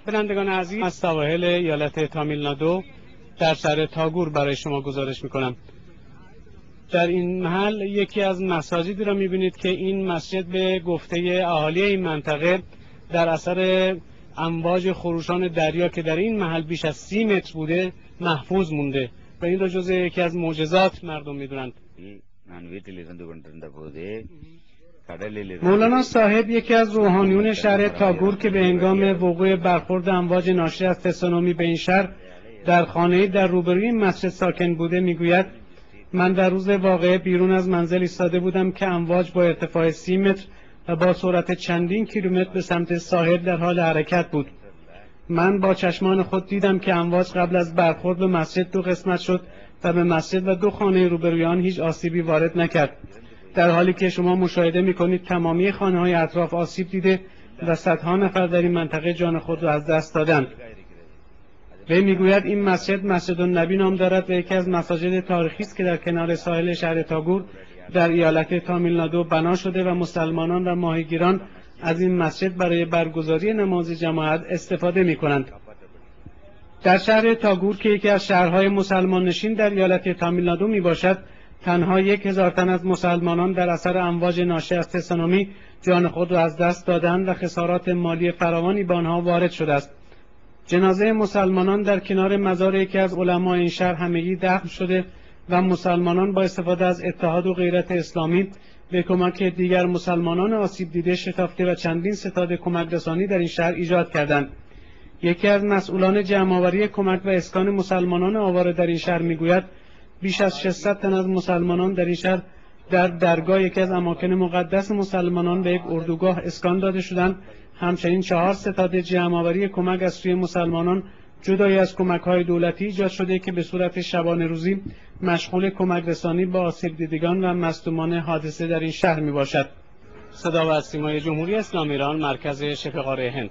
بینندگان عزیز، از سواحل ایالت تامیلنادو در شهر تاگور برای شما گزارش میکنم. در این محل یکی از مساجدی را میبینید که این مسجد به گفته اهالی این منطقه در اثر امواج خروشان دریا که در این محل بیش از 30 متر بوده محفوظ مونده و این را جزء یکی از معجزات مردم میدونند. مولانا صاحب یکی از روحانیون شهر تاگور که به هنگام وقوع برخورد امواج ناشی از تسونامی به این شهر در خانه‌ای در روبروی مسجد ساکن بوده میگوید من در روز واقعه بیرون از منزل ایستاده بودم که امواج با ارتفاع 30 متر و با سرعت چندین کیلومتر به سمت ساحل در حال حرکت بود. من با چشمان خود دیدم که امواج قبل از برخورد به مسجد دو قسمت شد و به مسجد و دو خانه روبروی آن هیچ آسیبی وارد نکرد، در حالی که شما مشاهده می‌کنید تمامی خانه‌های اطراف آسیب دیده و صدها نفر در این منطقه جان خود را از دست دادند. وی میگوید این مسجد مسجد النبی نام دارد و یکی از مساجد تاریخی است که در کنار ساحل شهر تاگور در ایالت تامیلنادو بنا شده و مسلمانان و ماهیگیران از این مسجد برای برگزاری نماز جماعت استفاده می‌کنند. در شهر تاگور که یکی از شهرهای مسلمان نشین در ایالت تامیلنادو میباشد، تنها 1000 تن از مسلمانان در اثر امواج ناشی از تسونامی جان خود را از دست دادند و خسارات مالی فراوانی به آنها وارد شده است. جنازه مسلمانان در کنار مزار یکی از علمای این شهر همگی دفن شده و مسلمانان با استفاده از اتحاد و غیرت اسلامی به کمک دیگر مسلمانان آسیب دیده شتافته و چندین ستاد کمک رسانی در این شهر ایجاد کردند. یکی از مسئولان جمع‌آوری کمک و اسکان مسلمانان آواره در این شهر میگوید بیش از 600 تن از مسلمانان در این شهر در درگاه یکی از اماکن مقدس مسلمانان به یک اردوگاه اسکان داده شدند. همچنین 4 ستاد جمع‌آوری کمک از سوی مسلمانان جدای از کمک‌های دولتی ایجاد شده که به صورت شبانه روزی مشغول کمک رسانی به آسیب دیدگان و مصدومان حادثه در این شهر میباشد. صدا و سیمای جمهوری اسلامی ایران، مرکز شبه قاره هند.